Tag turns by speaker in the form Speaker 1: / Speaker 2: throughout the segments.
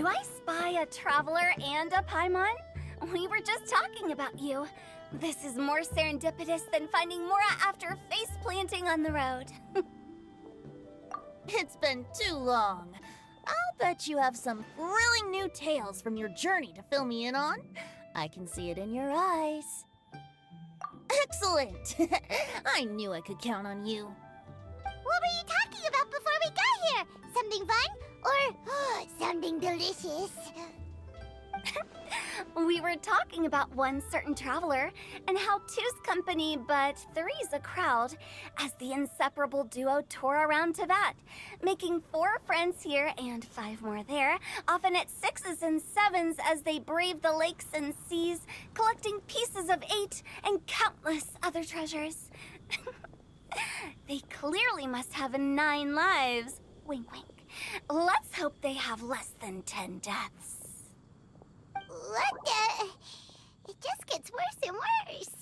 Speaker 1: Do I spy a traveler and a Paimon? We were just talking about you. This is more serendipitous than finding Mora after face-planting on the road.
Speaker 2: It's been too long. I'll bet you have some thrilling new tales from your journey to fill me in on. I can see it in your eyes. Excellent! I knew I could count on you.
Speaker 3: What were you talking about before we got here? Something fun? Or something delicious?
Speaker 1: We were talking about one certain traveler, and how two's company but three's a crowd, as the inseparable duo tore around Tibet, making 4 friends here and 5 more there, often at 6s and 7s as they braved the lakes and seas, collecting pieces of 8 and countless other treasures. They clearly must have 9 lives. Wink, wink. Let's hope they have less than 10 deaths.
Speaker 3: What the? It just gets worse and worse.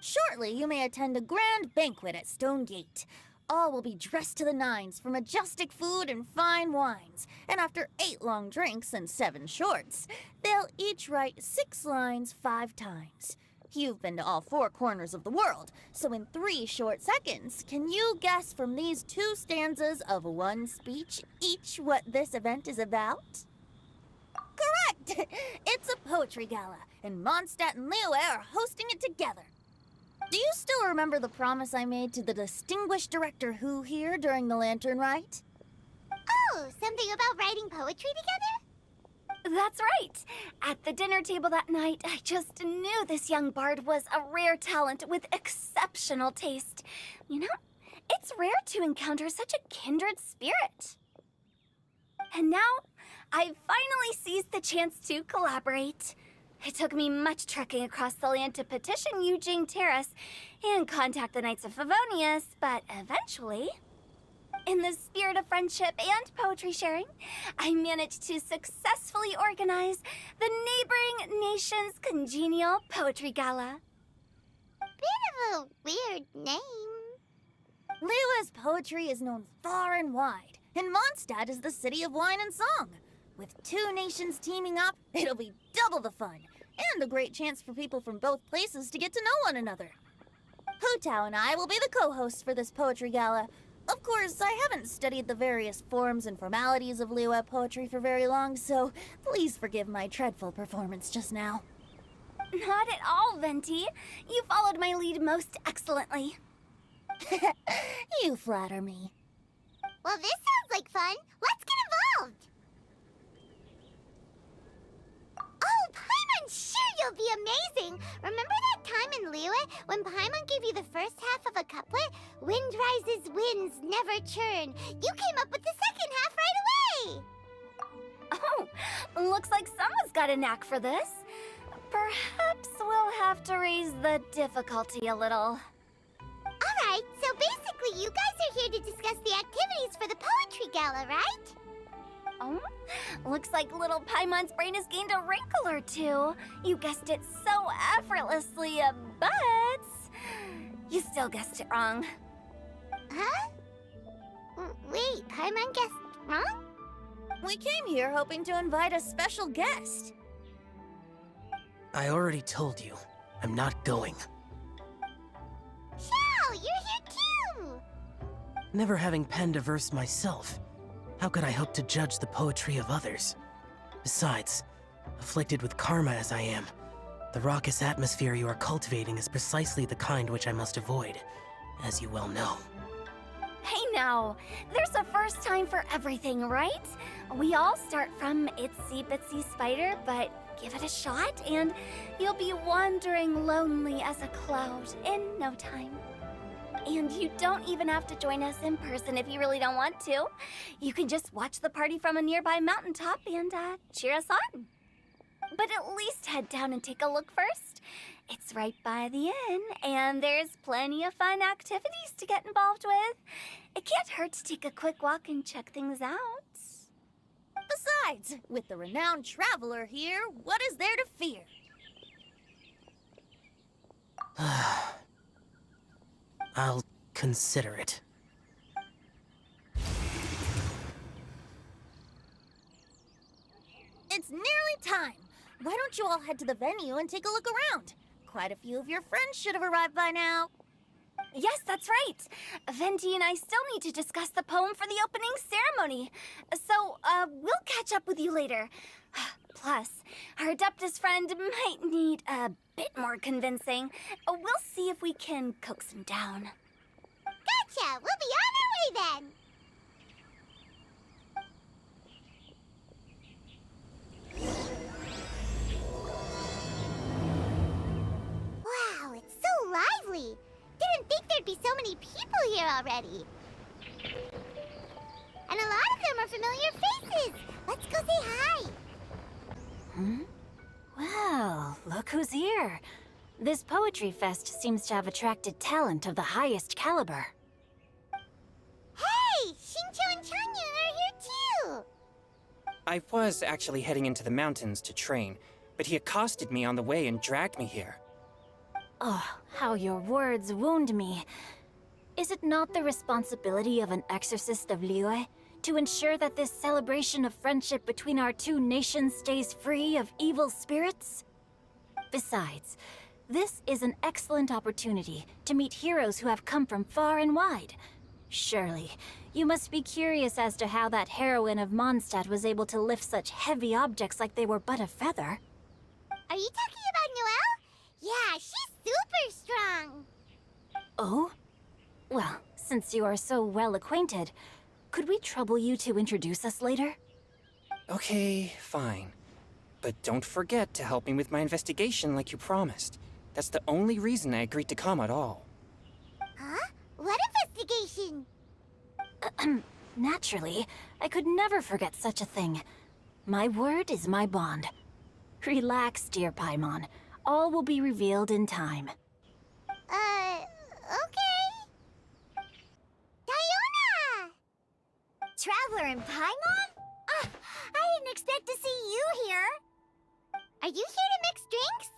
Speaker 2: Shortly, you may attend a grand banquet at Stone Gate. All will be dressed to the nines for majestic food and fine wines. And after 8 long drinks and 7 shorts, they'll each write 6 lines 5 times. You've been to all 4 corners of the world, so in 3 short seconds, can you guess from these 2 stanzas of 1 speech each what this event is about? Correct! It's a poetry gala, and Mondstadt and Liyue are hosting it together. Do you still remember the promise I made to the distinguished director Who here during the Lantern Rite?
Speaker 3: Oh, something about writing poetry together?
Speaker 1: That's right. At the dinner table that night, I just knew this young bard was a rare talent with exceptional taste. You know, it's rare to encounter such a kindred spirit. And now, I've finally seized the chance to collaborate. It took me much trekking across the land to petition Eugene Terrace and contact the Knights of Favonius, but eventually, in the spirit of friendship and poetry sharing, I managed to successfully organize the Neighboring Nations Congenial Poetry Gala.
Speaker 3: Bit of a weird name.
Speaker 2: Liyue's poetry is known far and wide, and Mondstadt is the city of wine and song. With 2 nations teaming up, it'll be double the fun, and a great chance for people from both places to get to know one another. Hu Tao and I will be the co-hosts for this poetry gala. Of course, I haven't studied the various forms and formalities of Liyue poetry for very long, so please forgive my dreadful performance just now.
Speaker 1: Not at all, Venti. You followed my lead most excellently.
Speaker 2: You flatter me.
Speaker 3: Well, this sounds like fun. Let's get involved. Oh, Paimon, sure you'll be amazing. Remember that time in Liyue when Paimon gave you the first half of a couplet? Wind rises, winds never churn. You came up with the second half right away.
Speaker 1: Oh, looks like someone's got a knack for this. Perhaps we'll have to raise the difficulty a little.
Speaker 3: All right, so basically you guys are here to discuss the activities for the poetry gala, right?
Speaker 1: Oh, looks like little Paimon's brain has gained a wrinkle or 2. You guessed it so effortlessly, but you still guessed it wrong.
Speaker 3: Huh? Wait, Paimon guessed wrong?
Speaker 2: We came here hoping to invite a special guest.
Speaker 4: I already told you, I'm not going.
Speaker 3: Xiao, you're here too!
Speaker 4: Never having penned a verse myself, how could I hope to judge the poetry of others? Besides, afflicted with karma as I am, the raucous atmosphere you are cultivating is precisely the kind which I must avoid, as you well know.
Speaker 1: Hey now, there's a first time for everything, right? We all start from itsy bitsy spider, but give it a shot and you'll be wandering lonely as a cloud in no time. And you don't even have to join us in person if you really don't want to. You can just watch the party from a nearby mountaintop and cheer us on. But at least head down and take a look first. It's right by the inn, and there's plenty of fun activities to get involved with. It can't hurt to take a quick walk and check things out.
Speaker 2: Besides, with the renowned traveler here, what is there to fear?
Speaker 4: I'll consider it.
Speaker 2: Why don't you all head to the venue and take a look around? Quite a few of your friends should have arrived by now.
Speaker 1: Yes, that's right. Venti and I still need to discuss the poem for the opening ceremony. So, we'll catch up with you later. Plus, our Adeptus friend might need a bit more convincing. We'll see if we can coax him down.
Speaker 3: Gotcha! We'll be on our way then! Wow, it's so lively! Didn't think there'd be so many people here already. And a lot of them are familiar faces. Let's go say hi.
Speaker 5: Well, look who's here. This poetry fest seems to have attracted talent of the highest caliber.
Speaker 3: Hey, Shincho and Changyun are here too.
Speaker 6: I was actually heading into the mountains to train, but he accosted me on the way and dragged me here.
Speaker 5: Oh, how your words wound me. Is it not the responsibility of an exorcist of Liyue to ensure that this celebration of friendship between our two nations stays free of evil spirits? Besides, this is an excellent opportunity to meet heroes who have come from far and wide. Surely, you must be curious as to how that heroine of Mondstadt was able to lift such heavy objects like they were but a feather.
Speaker 3: Are you talking about Noelle? Yeah, she's super strong.
Speaker 5: Oh? Well, since you are so well acquainted, could we trouble you to introduce us later?
Speaker 6: Okay, fine. But don't forget to help me with my investigation like you promised. That's the only reason I agreed to come at all.
Speaker 3: Huh? What investigation?
Speaker 5: Naturally, I could never forget such a thing. My word is my bond. Relax, dear Paimon. All will be revealed in time.
Speaker 3: Okay. Diona!
Speaker 2: Traveler in Paimon? I didn't expect to see you here.
Speaker 3: Are you here to mix drinks?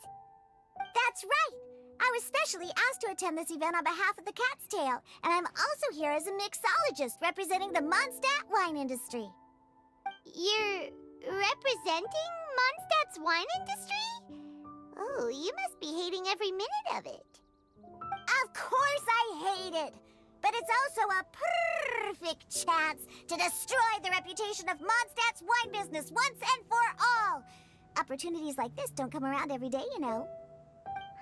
Speaker 2: That's right. I was specially asked to attend this event on behalf of the Cat's Tail, and I'm also here as a mixologist representing the Mondstadt wine industry.
Speaker 3: You're representing Mondstadt's wine industry? Oh, you must be hating every minute of it.
Speaker 2: Of course I hate it, but it's also a perfect chance to destroy the reputation of Mondstadt's wine business once and for all. Opportunities like this don't come around every day, you know.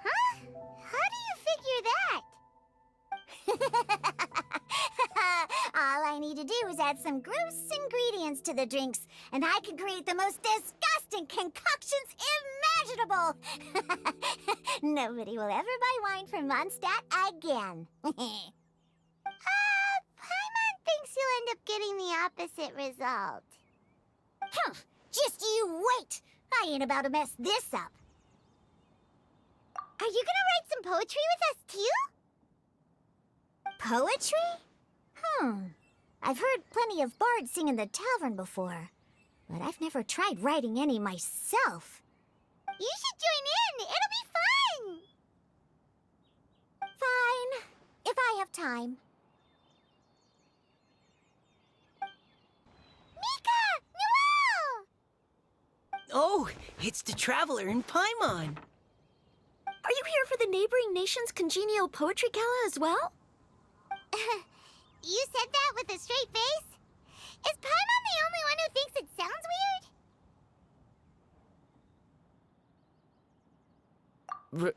Speaker 3: Huh? How do you figure that?
Speaker 2: All I need to do is add some gross ingredients to the drinks, and I can create the most disgusting concoctions imaginable. Nobody will ever buy wine from Mondstadt again.
Speaker 3: Paimon thinks you'll end up getting the opposite result.
Speaker 2: Just you wait. I ain't about to mess this up.
Speaker 3: Are you gonna write some poetry with us too?
Speaker 2: Poetry? I've heard plenty of bards sing in the tavern before, but I've never tried writing any myself.
Speaker 3: You should join in. It'll be fun.
Speaker 2: Fine, if I have time.
Speaker 3: Mika! Noelle!
Speaker 4: Oh, it's the Traveler in Paimon.
Speaker 2: Are you here for the neighboring nation's congenial poetry gala as well?
Speaker 3: You said that with a straight face? Is Paimon the only one who thinks it sounds weird?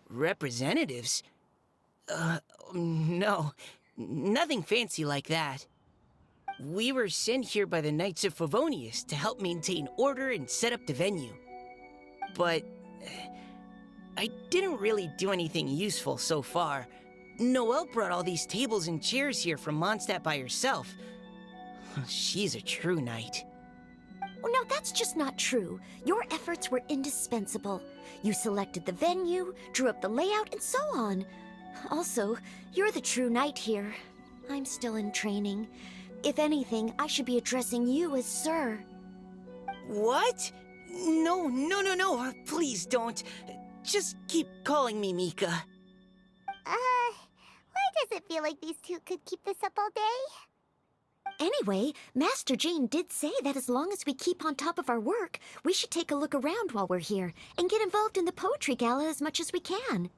Speaker 7: Representatives? No. Nothing fancy like that. We were sent here by the Knights of Favonius to help maintain order and set up the venue. But I didn't really do anything useful so far. Noelle brought all these tables and chairs here from Mondstadt by herself. She's a true knight.
Speaker 2: Oh, no, that's just not true. Your efforts were indispensable. You selected the venue, drew up the layout, and so on. Also, you're the true knight here. I'm still in training. If anything, I should be addressing you as Sir.
Speaker 7: What? No. Please don't. Just keep calling me Mika.
Speaker 3: Why does it feel like these two could keep this up all day?
Speaker 8: Anyway, Master Jane did say that as long as we keep on top of our work, we should take a look around while we're here and get involved in the poetry gala as much as we can.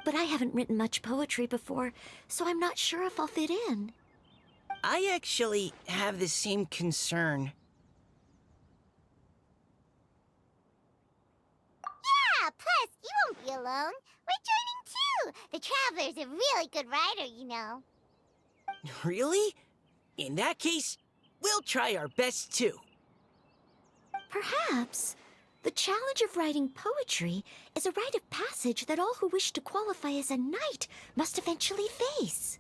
Speaker 8: But I haven't written much poetry before, so I'm not sure if I'll fit in.
Speaker 7: I actually have the same concern.
Speaker 3: Yeah, plus, you won't be alone. We're joining too. The Traveler's a really good writer, you know.
Speaker 7: Really? In that case, we'll try our best too.
Speaker 8: Perhaps the challenge of writing poetry is a rite of passage that all who wish to qualify as a knight must eventually face.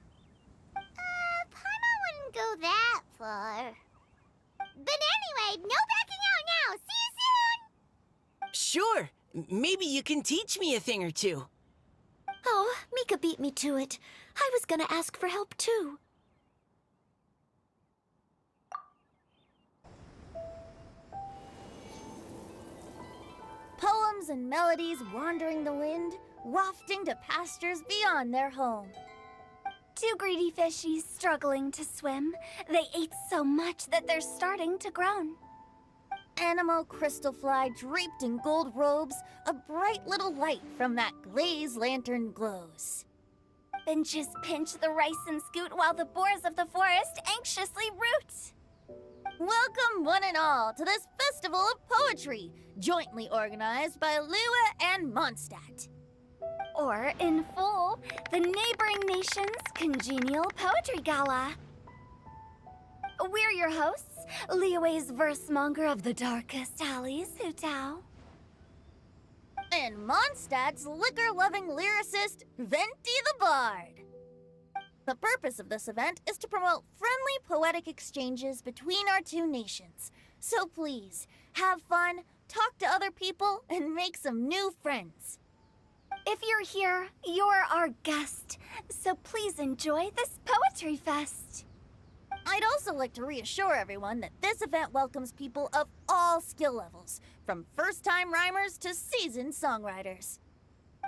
Speaker 3: Paimon wouldn't go that far. But anyway, no backing out now. See you soon!
Speaker 7: Sure, maybe you can teach me a thing or two.
Speaker 8: Oh, Mika beat me to it. I was gonna ask for help too.
Speaker 2: Poems and melodies wandering the wind, wafting to pastures beyond their home.
Speaker 1: Two greedy fishies struggling to swim. They ate so much that they're starting to groan.
Speaker 2: Animal crystal fly draped in gold robes, a bright little light from that glazed lantern glows.
Speaker 1: Benches pinch the rice and scoot while the boars of the forest anxiously root.
Speaker 2: Welcome one and all to this festival of poetry, jointly organized by Liyue and Mondstadt.
Speaker 1: Or, in full, the neighboring nation's congenial poetry gala. We're your hosts, Liyue's verse-monger of the darkest alleys, Hutao.
Speaker 2: And Mondstadt's liquor-loving lyricist, Venti the Bard. The purpose of this event is to promote friendly poetic exchanges between our two nations. So please, have fun, talk to other people, and make some new friends.
Speaker 1: If you're here, you're our guest, so please enjoy this poetry fest.
Speaker 2: I'd also like to reassure everyone that this event welcomes people of all skill levels, from first-time rhymers to seasoned songwriters.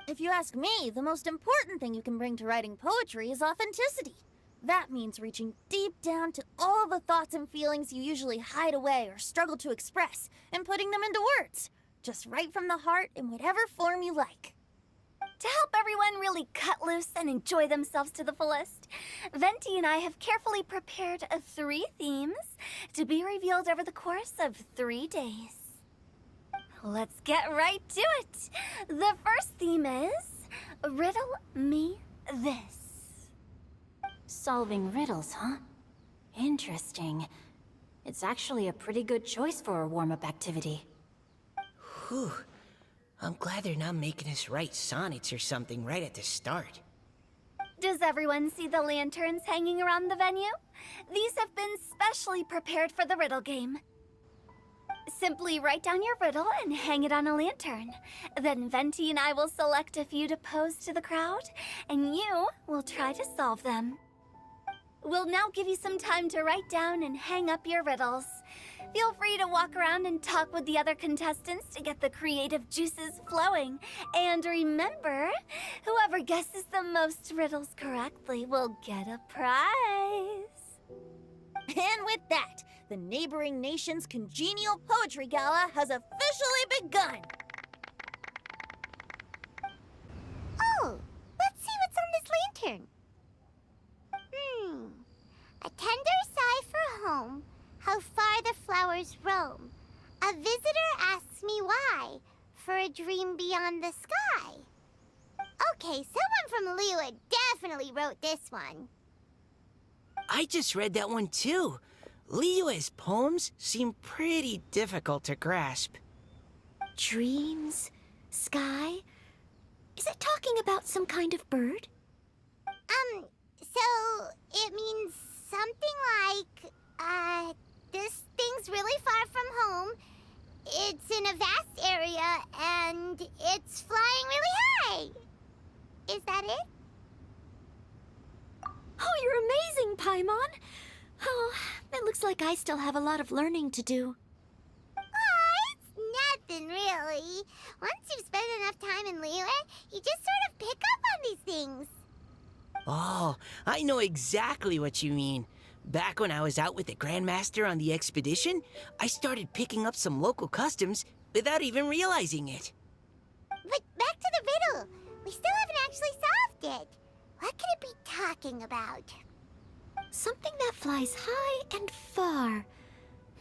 Speaker 2: If you ask me, the most important thing you can bring to writing poetry is authenticity. That means reaching deep down to all the thoughts and feelings you usually hide away or struggle to express, and putting them into words, just right from the heart in whatever form you like.
Speaker 1: To help everyone really cut loose and enjoy themselves to the fullest, Venti and I have carefully prepared 3 themes to be revealed over the course of 3 days. Let's get right to it. The first theme is Riddle Me This.
Speaker 5: Solving riddles, huh? Interesting. It's actually a pretty good choice for a warm-up activity.
Speaker 7: Whew. I'm glad they're not making us write sonnets or something right at the start.
Speaker 1: Does everyone see the lanterns hanging around the venue? These have been specially prepared for the riddle game. Simply write down your riddle and hang it on a lantern. Then Venti and I will select a few to pose to the crowd, and you will try to solve them. We'll now give you some time to write down and hang up your riddles. Feel free to walk around and talk with the other contestants to get the creative juices flowing. And remember, whoever guesses the most riddles correctly will get a prize.
Speaker 2: And with that, the neighboring nation's congenial poetry gala has officially begun.
Speaker 3: Oh, let's see what's on this lantern. A tender sigh for home, how far the flowers roam. A visitor asks me why, for a dream beyond the sky. Okay, someone from Liyue definitely wrote this one.
Speaker 7: I just read that one too. Liyue's poems seem pretty difficult to grasp.
Speaker 8: Dreams? Sky? Is it talking about some kind of bird?
Speaker 3: So it means something like, this thing's really far from home. It's in a vast area, and it's flying really high. Is that it?
Speaker 8: Oh, you're amazing, Paimon! Oh, it looks like I still have a lot of learning to do.
Speaker 3: It's nothing, really. Once you've spent enough time in Liyue, you just sort of pick up on these things.
Speaker 7: Oh, I know exactly what you mean. Back when I was out with the Grandmaster on the expedition, I started picking up some local customs without even realizing it.
Speaker 3: But back to the riddle. We still haven't actually solved it. What could it be talking about?
Speaker 8: Something that flies high and far.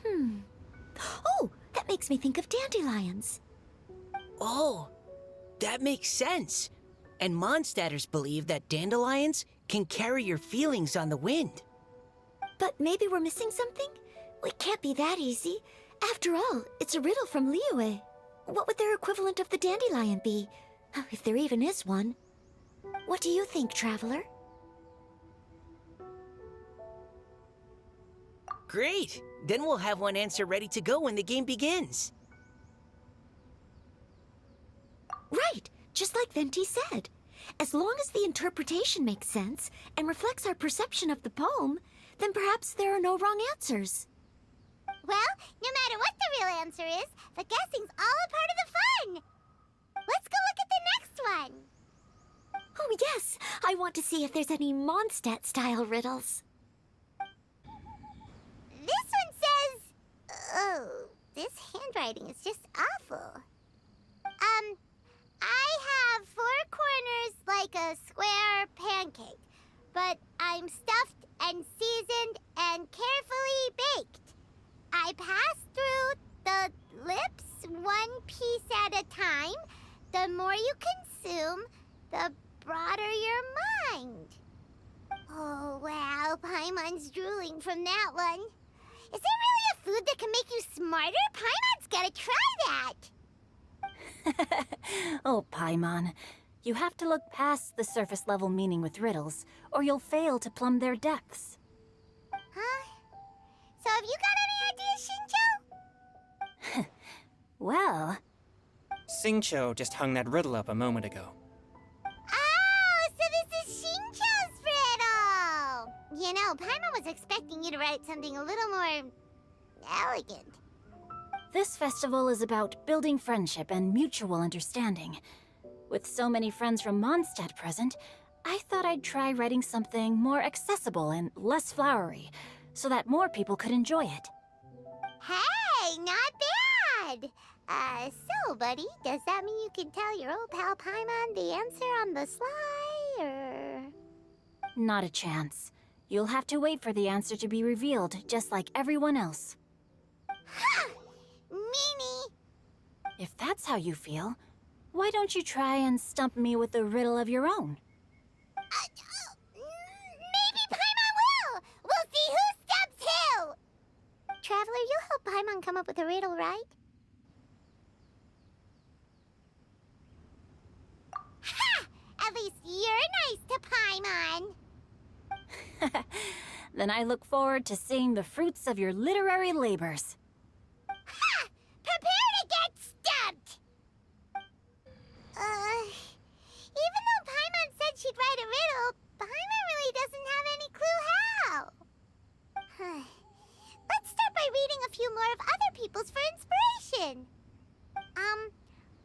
Speaker 8: Oh, that makes me think of dandelions.
Speaker 7: Oh, that makes sense. And Mondstadters believe that dandelions can carry your feelings on the wind.
Speaker 8: But maybe we're missing something? It can't be that easy. After all, it's a riddle from Liyue. What would their equivalent of the dandelion be? If there even is one. What do you think, Traveler?
Speaker 7: Great! Then we'll have one answer ready to go when the game begins.
Speaker 8: Right, just like Venti said. As long as the interpretation makes sense and reflects our perception of the poem, then perhaps there are no wrong answers.
Speaker 3: Well, no matter what the real answer is, the guessing's all a part of the fun. Let's go look at the next one.
Speaker 8: Oh yes, I want to see if there's any Mondstadt-style riddles.
Speaker 3: This one says... Oh, this handwriting is just awful. I have 4 corners like a square pancake, but I'm stuffed and seasoned and carefully baked. I pass through the lips 1 piece at a time. The more you consume, the broader your mind. Oh, wow, Paimon's drooling from that one. Is there really a food that can make you smarter? Paimon's gotta try that.
Speaker 5: Oh, Paimon. You have to look past the surface level meaning with riddles, or you'll fail to plumb their depths.
Speaker 3: Huh? So have you got any ideas, Shincho?
Speaker 5: Well,
Speaker 6: Xingqiu just hung that riddle up a moment ago.
Speaker 3: Oh, so this is Shincho's riddle! You know, Paimon was expecting you to write something a little more... elegant.
Speaker 5: this festival is about building friendship and mutual understanding. With so many friends from Mondstadt present, I thought I'd try writing something more accessible and less flowery, so that more people could enjoy it.
Speaker 3: Hey, not bad! So, buddy, does that mean you can tell your old pal Paimon the answer on the sly, or...?
Speaker 5: Not a chance. You'll have to wait for the answer to be revealed, just like everyone else.
Speaker 3: Ha! Meanie!
Speaker 5: If that's how you feel, why don't you try and stump me with a riddle of your own?
Speaker 3: Maybe Paimon will! We'll see who stumps who! Traveler, you'll help Paimon come up with a riddle, right? Ha! At least you're nice to Paimon!
Speaker 5: Then I look forward to seeing the fruits of your literary labors.
Speaker 3: Ha! Prepare to get stumped! Even though Paimon said she'd write a riddle, Paimon really doesn't have any clue how. Let's start by reading a few more of other people's for inspiration.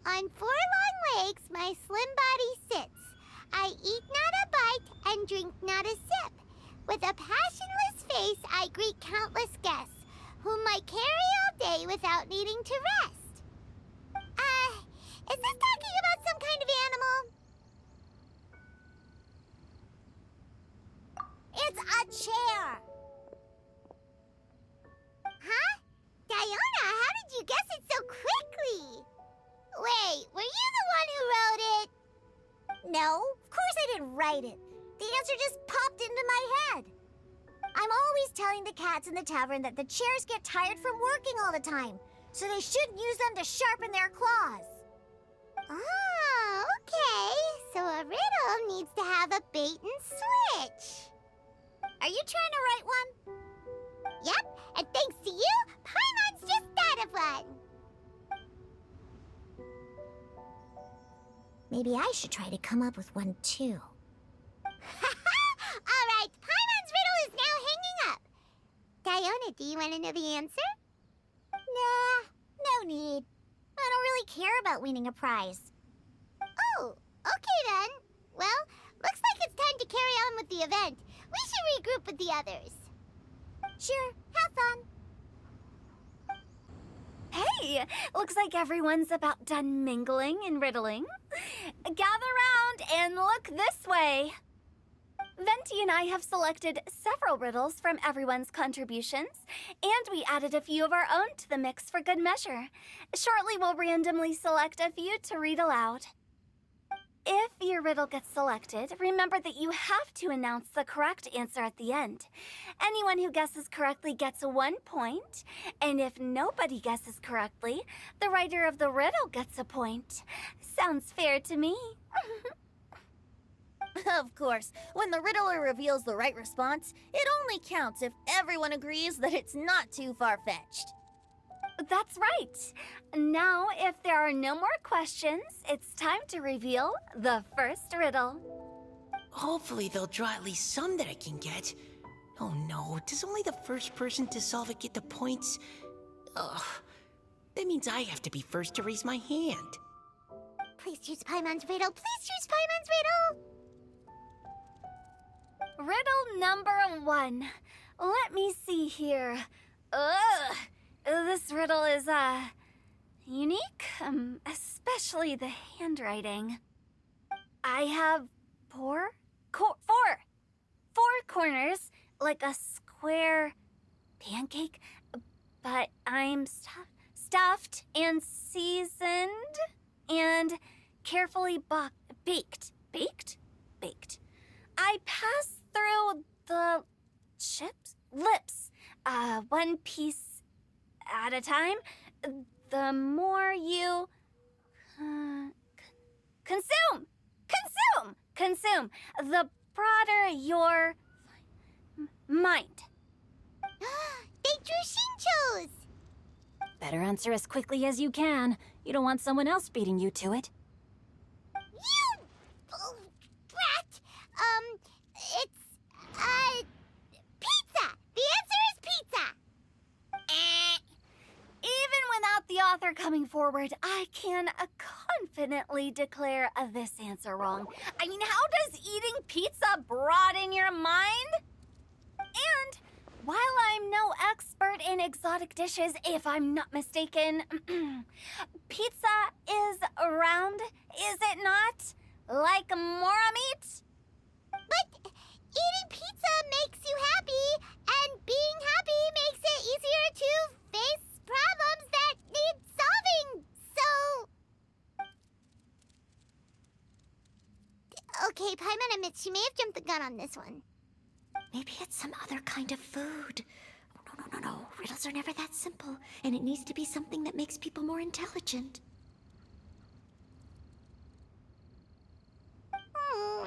Speaker 3: On 4 long legs, my slim body sits. I eat not a bite and drink not a sip. With a passionless face, I greet countless guests, whom I carry all day without needing to rest. Is this talking about some kind of animal? It's a chair. Huh? Diona, how did you guess it so quickly? Wait, were you the one who wrote it? No, of course I didn't write it. The answer just popped into my head. I'm always telling the cats in the tavern that the chairs get tired from working all the time, so they shouldn't use them to sharpen their claws. Oh, okay. So a riddle needs to have a bait and switch. Are you trying to write one? Yep, and thanks to you, Paimon's just thought of one. Maybe I should try to come up with one too. All right, Paimon's riddle is now hanging up. Diona, do you want to know the answer? Nah, no need. I don't really care about winning a prize. Oh, okay then. Well, looks like it's time to carry on with the event. We should regroup with the others. Sure, have fun.
Speaker 1: Hey, looks like everyone's about done mingling and riddling. Gather round and look this way. Venti and I have selected several riddles from everyone's contributions, and we added a few of our own to the mix for good measure. Shortly, we'll randomly select a few to read aloud. If your riddle gets selected, remember that you have to announce the correct answer at the end. Anyone who guesses correctly gets 1 point, and if nobody guesses correctly, the writer of the riddle gets a point. Sounds fair to me.
Speaker 2: Of course, when the riddler reveals the right response, it only counts if everyone agrees that it's not too far-fetched.
Speaker 1: That's right. Now, if there are no more questions, it's time to reveal the first riddle.
Speaker 7: Hopefully they'll draw at least some that I can get. Oh no, does only the first person to solve it get the points? Ugh, that means I have to be first to raise my hand.
Speaker 3: Please choose Paimon's riddle. Please choose Paimon's riddle.
Speaker 1: Riddle number 1. Let me see here. Ugh. This riddle is, unique, especially the handwriting. I have four corners, like a square pancake, but I'm stuffed and seasoned and carefully baked. Baked. I pass through the lips, one piece at a time. The more you consume, the broader your mind.
Speaker 3: They drew Shinchos!
Speaker 5: Better answer as quickly as you can. You don't want someone else beating you to it.
Speaker 3: You brat! It's, pizza! The answer is pizza!
Speaker 1: Even without the author coming forward, I can confidently declare this answer wrong. I mean, how does eating pizza broaden your mind? And while I'm no expert in exotic dishes, if I'm not mistaken, pizza is round, is it not? Like mora meat?
Speaker 3: But eating pizza makes you happy, and being happy makes it easier to face problems that need solving, so... Okay, Paimon admits she may have jumped the gun on this one.
Speaker 8: Maybe it's some other kind of food. Oh, no. Riddles are never that simple, and it needs to be something that makes people more intelligent.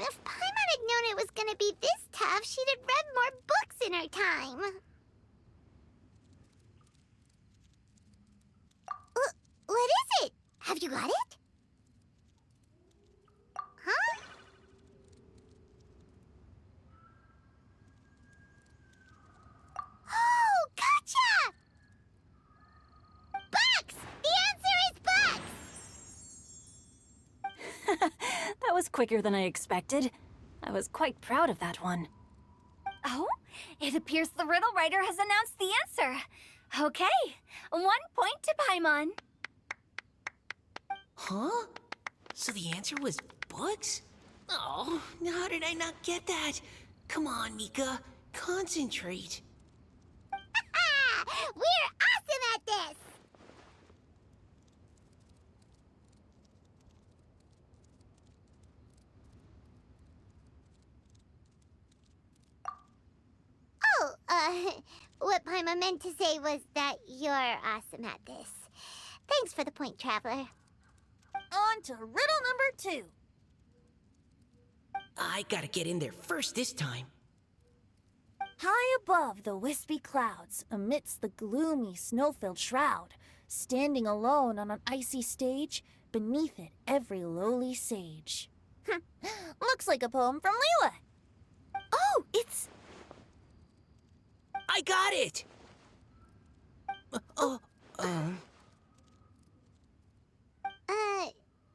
Speaker 3: If Paimon had known it was gonna be this tough, she'd have read more books in her time. What is it? Have you got it? Huh? Oh, gotcha! Bucks! The answer is bucks!
Speaker 5: That was quicker than I expected. I was quite proud of that one.
Speaker 1: Oh, it appears the riddle writer has announced the answer. Okay, 1 point to Paimon.
Speaker 7: Huh? So the answer was bugs? Oh, how did I not get that? Come on, Mika. Concentrate.
Speaker 3: We're awesome at this! Oh, what Paimon meant to say was that you're awesome at this. Thanks for the point, Traveler.
Speaker 2: On to riddle number 2.
Speaker 7: I gotta get in there first this time.
Speaker 2: High above the wispy clouds, amidst the gloomy snow-filled shroud, standing alone on an icy stage, beneath it every lowly sage. Looks like a poem from Liyue.
Speaker 8: Oh, it's...
Speaker 7: I got it!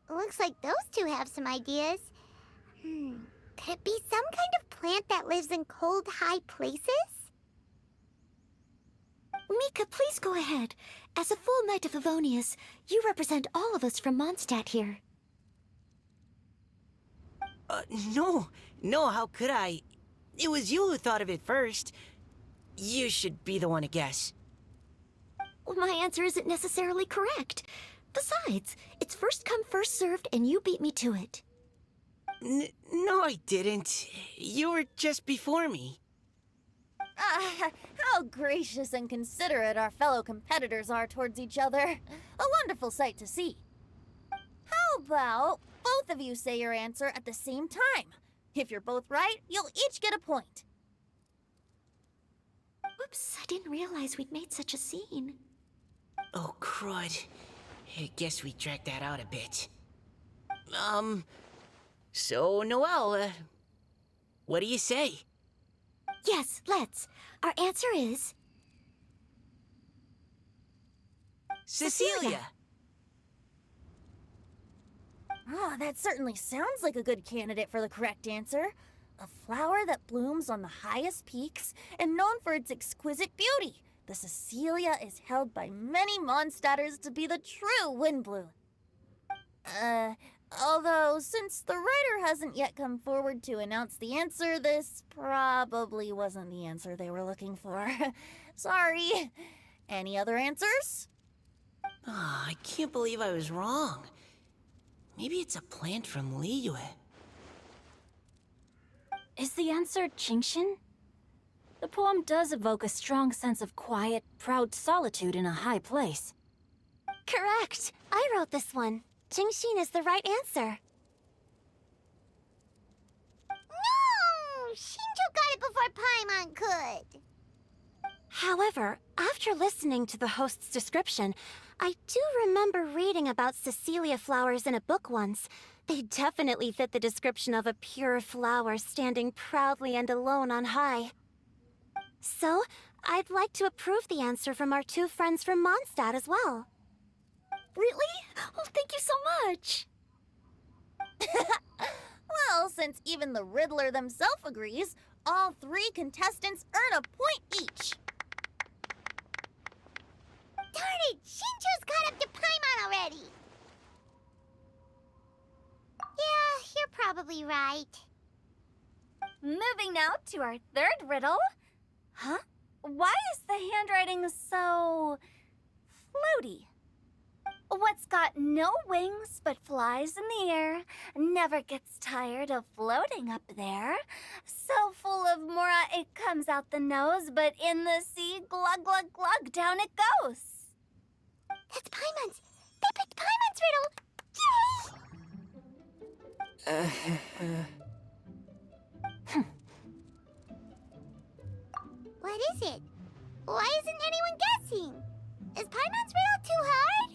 Speaker 3: Looks like those two have some ideas. Could it be some kind of plant that lives in cold, high places?
Speaker 8: Mika, please go ahead. As a full Knight of Favonius, you represent all of us from Mondstadt here.
Speaker 7: No. No, how could I? It was you who thought of it first. You should be the one to guess.
Speaker 8: Well, my answer isn't necessarily correct. Besides, it's first come, first served, and you beat me to it.
Speaker 7: No, I didn't. You were just before me.
Speaker 2: How gracious and considerate our fellow competitors are towards each other. A wonderful sight to see. How about both of you say your answer at the same time? If you're both right, you'll each get a point.
Speaker 8: Whoops, I didn't realize we'd made such a scene.
Speaker 7: Oh, crud. I guess we dragged that out a bit. So, Noelle, what do you say?
Speaker 8: Yes, let's. Our answer is...
Speaker 7: Cecilia!
Speaker 2: Oh, that certainly sounds like a good candidate for the correct answer. A flower that blooms on the highest peaks and known for its exquisite beauty. The Cecilia is held by many Mondstadters to be the true Windblue. Although, since the writer hasn't yet come forward to announce the answer, this probably wasn't the answer they were looking for. Sorry. Any other answers?
Speaker 7: Oh, I can't believe I was wrong. Maybe it's a plant from Liyue.
Speaker 5: Is the answer Genshin? The poem does evoke a strong sense of quiet, proud solitude in a high place.
Speaker 3: Correct. I wrote this one. Genshin is the right answer. No! Shinjo got it before Paimon could. However, after listening to the host's description, I do remember reading about Cecilia flowers in a book once. They definitely fit the description of a pure flower standing proudly and alone on high. So, I'd like to approve the answer from our two friends from Mondstadt as well.
Speaker 2: Really? Oh, thank you so much. Well, since even the Riddler themselves agrees, all three contestants earn a point each.
Speaker 3: Darn it! Shinjo's caught up to Paimon already! Yeah, you're probably right.
Speaker 1: Moving now to our third riddle. Huh? Why is the handwriting so... floaty? What's got no wings but flies in the air, never gets tired of floating up there. So full of mora it comes out the nose, but in the sea, glug glug glug, down it goes.
Speaker 3: That's Paimon's! They picked Paimon's riddle! Yay! What is it? Why isn't anyone guessing? Is Paimon's riddle too hard?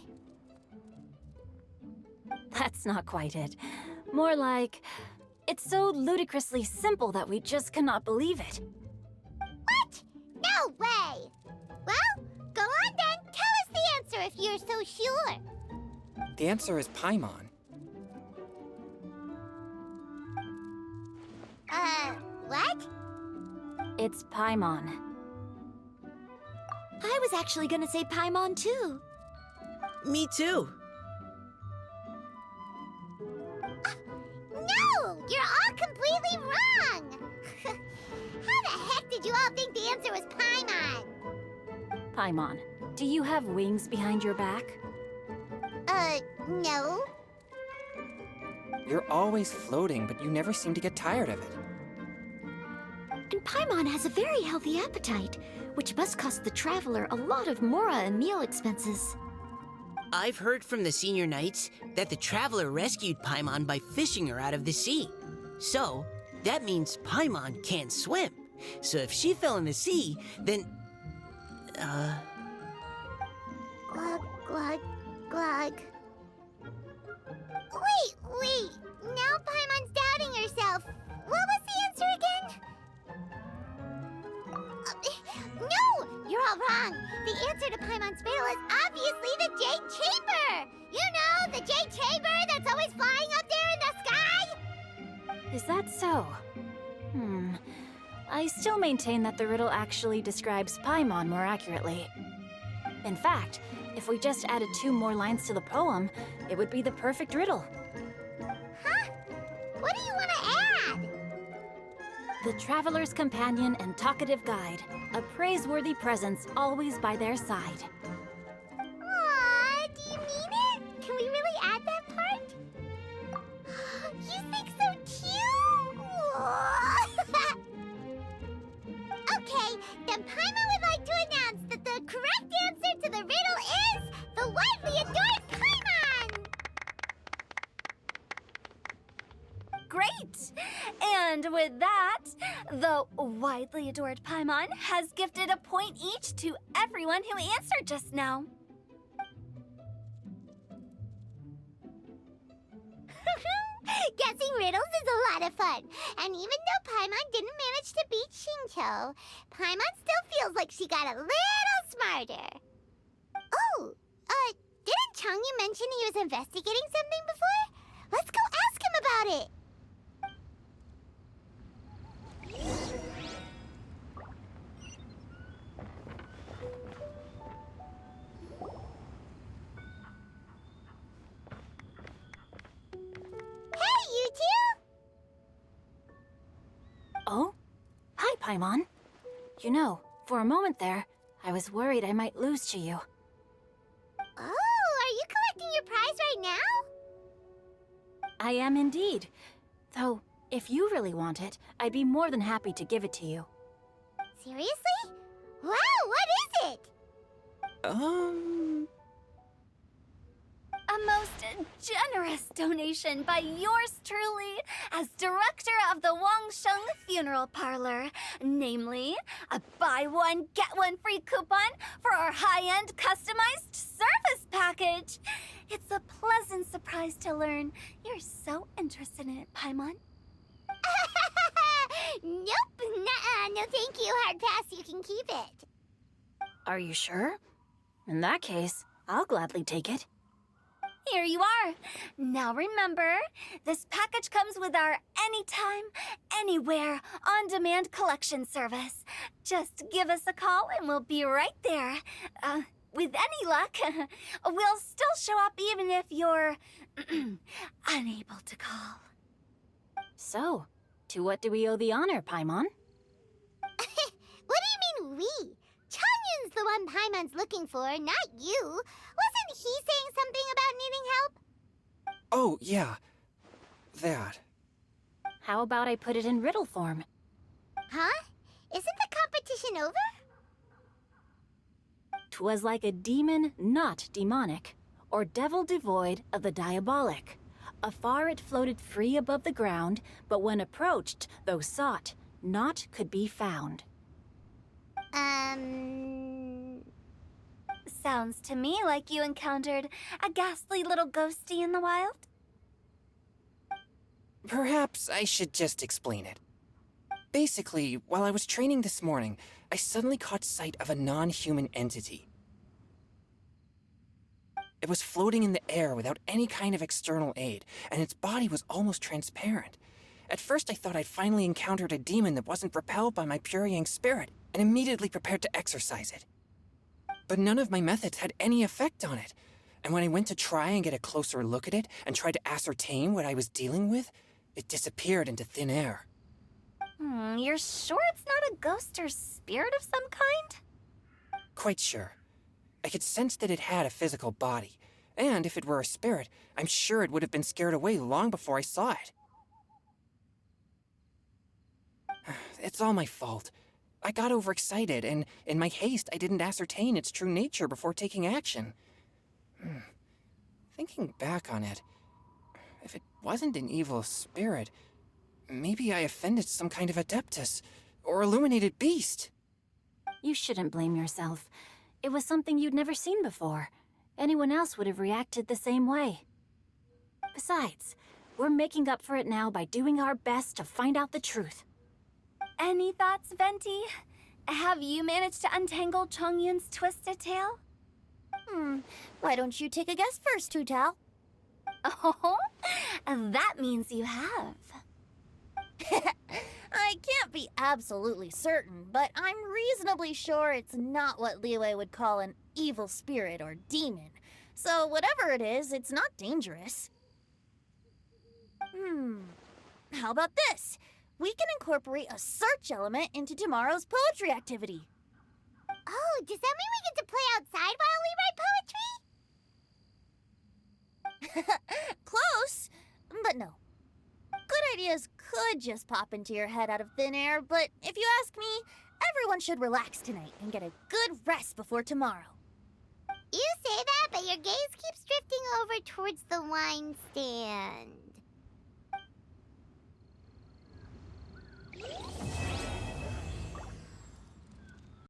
Speaker 5: That's not quite it. More like, it's so ludicrously simple that we just cannot believe it.
Speaker 3: What? No way! Well, go on then. Tell us the answer if you're so sure.
Speaker 6: The answer is Paimon.
Speaker 3: What?
Speaker 5: It's Paimon.
Speaker 8: I was actually gonna say Paimon too.
Speaker 7: Me too.
Speaker 3: No! You're all completely wrong! How the heck did you all think the answer was Paimon?
Speaker 5: Paimon, do you have wings behind your back?
Speaker 3: No.
Speaker 6: You're always floating, but you never seem to get tired of it.
Speaker 8: And Paimon has a very healthy appetite, which must cost the traveler a lot of mora and meal expenses.
Speaker 7: I've heard from the senior knights that the traveler rescued Paimon by fishing her out of the sea. So, that means Paimon can't swim. So if she fell in the sea, then...
Speaker 3: Glug, glug, glug. Wait! Now Paimon's doubting herself. What was the answer again? No! You're all wrong. The answer to Paimon's riddle is obviously the Jade Chamber! You know, the Jade Chamber that's always flying up there in the sky?
Speaker 5: Is that so? I still maintain that the riddle actually describes Paimon more accurately. In fact, if we just added 2 more lines to the poem, it would be the perfect riddle.
Speaker 3: Huh? What do you want to add?
Speaker 5: The traveler's companion and talkative guide, a praiseworthy presence always by their side.
Speaker 3: Aw, do you mean it? Can we really add that part? You think so cute! Okay, then Paimon would like to announce that the correct answer to the riddle is the widely adored Paimon!
Speaker 1: Great! And with that, the widely adored Paimon has gifted a point each to everyone who answered just now.
Speaker 3: Guessing riddles is a lot of fun. And even though Paimon didn't manage to beat Shinto, Paimon still feels like she got a little smarter. Oh, didn't Changyu mention he was investigating something before? Let's go ask him about it. Hey, you two!
Speaker 5: Oh? Hi, Paimon. You know, for a moment there, I was worried I might lose to you.
Speaker 3: Oh, are you collecting your prize right now?
Speaker 5: I am indeed. Though, if you really want it, I'd be more than happy to give it to you.
Speaker 3: Seriously? Wow, what is it?
Speaker 1: A most generous donation by yours truly as director of the Wangsheng Funeral Parlor. Namely, a buy one, get one free coupon for our high-end customized service package. It's a pleasant surprise to learn you're so interested in it, Paimon.
Speaker 3: Nope, nuh-uh, no thank you, hard pass, you can keep it.
Speaker 5: Are you sure? In that case, I'll gladly take it.
Speaker 1: Here you are. Now remember, this package comes with our anytime, anywhere, on-demand collection service. Just give us a call and we'll be right there. With any luck, we'll still show up even if you're unable to call.
Speaker 5: So, to what do we owe the honor, Paimon?
Speaker 3: What do you mean we? Changyun's the one Paimon's looking for, not you. Wasn't he saying something about needing help?
Speaker 6: Oh, yeah. That.
Speaker 5: How about I put it in riddle form?
Speaker 3: Huh? Isn't the competition over?
Speaker 5: 'Twas like a demon not demonic, or devil devoid of the diabolic. Afar it floated free above the ground, but when approached, though sought, naught could be found.
Speaker 1: Sounds to me like you encountered a ghastly little ghosty in the wild.
Speaker 6: Perhaps I should just explain it. Basically, while I was training this morning, I suddenly caught sight of a non-human entity. It was floating in the air without any kind of external aid, and its body was almost transparent. At first I thought I'd finally encountered a demon that wasn't repelled by my pure yang spirit, and immediately prepared to exorcise it. But none of my methods had any effect on it, and when I went to try and get a closer look at it and tried to ascertain what I was dealing with, it disappeared into thin air.
Speaker 1: You're sure it's not a ghost or spirit of some kind?
Speaker 6: Quite sure. I could sense that it had a physical body, and if it were a spirit, I'm sure it would have been scared away long before I saw it. It's all my fault. I got overexcited, and in my haste, I didn't ascertain its true nature before taking action. Thinking back on it, if it wasn't an evil spirit, maybe I offended some kind of adeptus, or illuminated beast.
Speaker 5: You shouldn't blame yourself. It was something you'd never seen before. Anyone else would have reacted the same way. Besides, we're making up for it now by doing our best to find out the truth.
Speaker 1: Any thoughts, Venti? Have you managed to untangle Chongyun's twisted tail?
Speaker 2: Why don't you take a guess first, Hu Tao?
Speaker 1: Oh, that means you have.
Speaker 2: I can't be absolutely certain, but I'm reasonably sure it's not what Liyue would call an evil spirit or demon. So whatever it is, it's not dangerous. How about this? We can incorporate a search element into tomorrow's poetry activity.
Speaker 3: Oh, does that mean we get to play outside while we write poetry?
Speaker 2: Close, but no. Good ideas could just pop into your head out of thin air, but if you ask me, everyone should relax tonight and get a good rest before tomorrow.
Speaker 3: You say that, but your gaze keeps drifting over towards the wine stand.